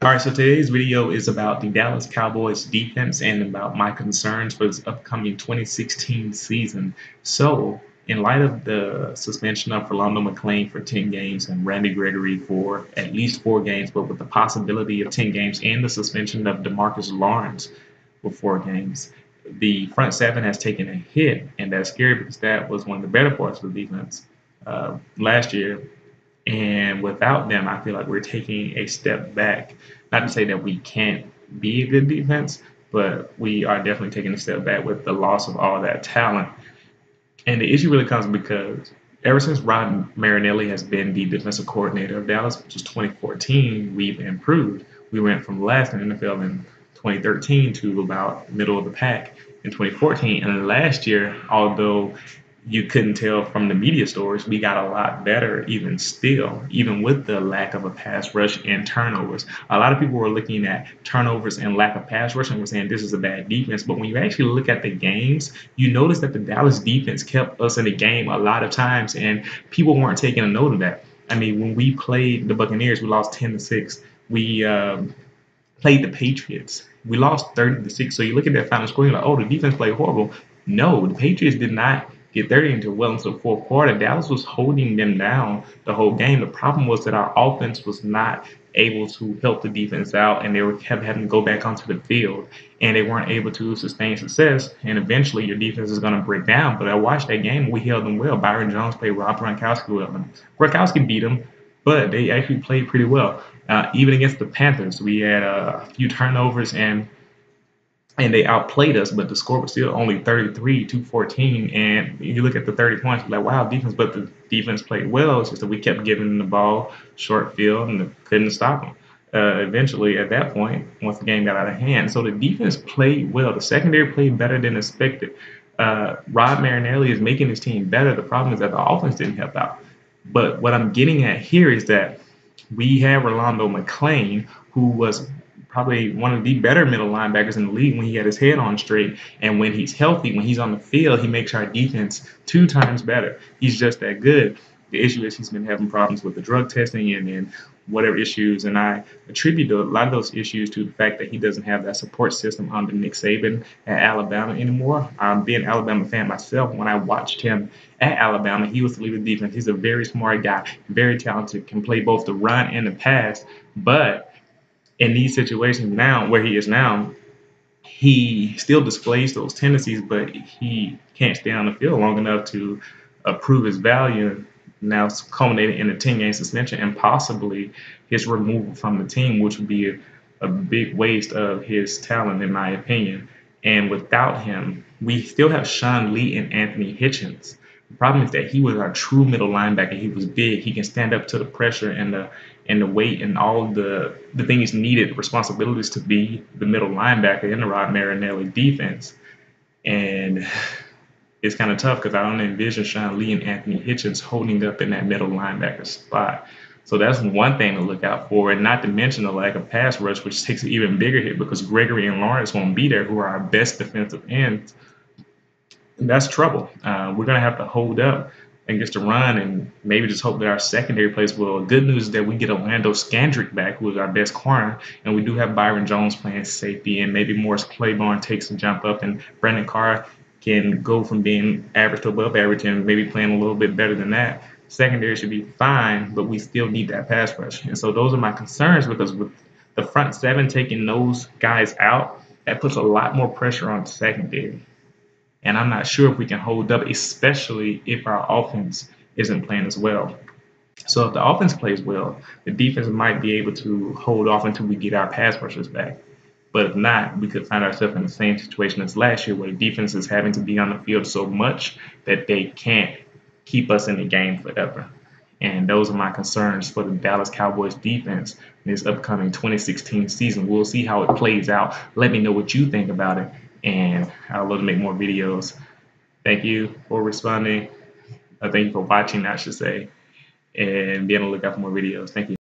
All right, so today's video is about the Dallas Cowboys defense and about my concerns for this upcoming 2016 season. So, in light of the suspension of Rolando McClain for 10 games and Randy Gregory for at least 4 games, but with the possibility of 10 games and the suspension of DeMarcus Lawrence for 4 games, the front seven has taken a hit, and that's scary because that was one of the better parts of the defense last year. And without them, I feel like we're taking a step back. Not to say that we can't be a good defense, but we are definitely taking a step back with the loss of all that talent. And the issue really comes because ever since Rod Marinelli has been the defensive coordinator of Dallas, which is 2014, we've improved. We went from last in the NFL in 2013 to about middle of the pack in 2014. And last year, although you couldn't tell from the media stories, we got a lot better even still, even with the lack of a pass rush and turnovers. A lot of people were looking at turnovers and lack of pass rush and were saying this is a bad defense. But when you actually look at the games, you notice that the Dallas defense kept us in the game a lot of times, and people weren't taking a note of that. I mean, when we played the Buccaneers, we lost 10-6. We played the Patriots. We lost 30-6. So you look at that final score, you're like, oh, the defense played horrible. No, the Patriots did not get 30 until well into the fourth quarter. Dallas was holding them down the whole game. The problem was that our offense was not able to help the defense out, and they were kept having to go back onto the field, and they weren't able to sustain success. And eventually, your defense is going to break down. But I watched that game; we held them well. Byron Jones played Rob Gronkowski well. Gronkowski beat him, but they actually played pretty well. Even against the Panthers, we had a few turnovers and they outplayed us, but the score was still only 33-14. And you look at the 30 points, you're like, wow, defense, but the defense played well. It's just that we kept giving them the ball short field and couldn't stop them. Eventually, at that point, once the game got out of hand, so the defense played well. The secondary played better than expected. Rod Marinelli is making his team better. The problem is that the offense didn't help out. But what I'm getting at here is that we have Rolando McClain, who was probably one of the better middle linebackers in the league when he had his head on straight. And when he's healthy, when he's on the field, he makes our defense 2 times better. He's just that good. The issue is he's been having problems with the drug testing and whatever issues. And I attribute a lot of those issues to the fact that he doesn't have that support system under Nick Saban at Alabama anymore. Being an Alabama fan myself, when I watched him at Alabama, he was the leader of the defense. He's a very smart guy, very talented, can play both the run and the pass. But in these situations now, where he is now, he still displays those tendencies, but he can't stay on the field long enough to prove his value. Now it's culminated in a 10-game suspension and possibly his removal from the team, which would be a big waste of his talent, in my opinion. And without him, we still have Sean Lee and Anthony Hitchens. The problem is that he was our true middle linebacker. He was big. He can stand up to the pressure and the weight and all the things needed, responsibilities to be the middle linebacker in the Rod Marinelli defense. And it's kind of tough because I don't envision Sean Lee and Anthony Hitchens holding up in that middle linebacker spot. So that's one thing to look out for, and not to mention the lack of pass rush, which takes an even bigger hit because Gregory and Lawrence won't be there, who are our best defensive ends. And that's trouble. We're going to have to hold up against the run and maybe just hope that our secondary plays well. Good news is that we get Orlando Scandrick back, who is our best corner, and we do have Byron Jones playing safety, and maybe Morris Claiborne takes a jump up, and Brandon Carr can go from being average to above average and maybe playing a little bit better than that. Secondary should be fine, but we still need that pass rush. And so those are my concerns because with the front seven taking those guys out, that puts a lot more pressure on the secondary. And I'm not sure if we can hold up, especially if our offense isn't playing as well. So if the offense plays well, the defense might be able to hold off until we get our pass rushers back. But if not, we could find ourselves in the same situation as last year where the defense is having to be on the field so much that they can't keep us in the game forever. And those are my concerns for the Dallas Cowboys defense in this upcoming 2016 season. We'll see how it plays out. Let me know what you think about it, and I'd love to make more videos. Thank you for responding. Thank you for watching, I should say, and be on the lookout for more videos. Thank you.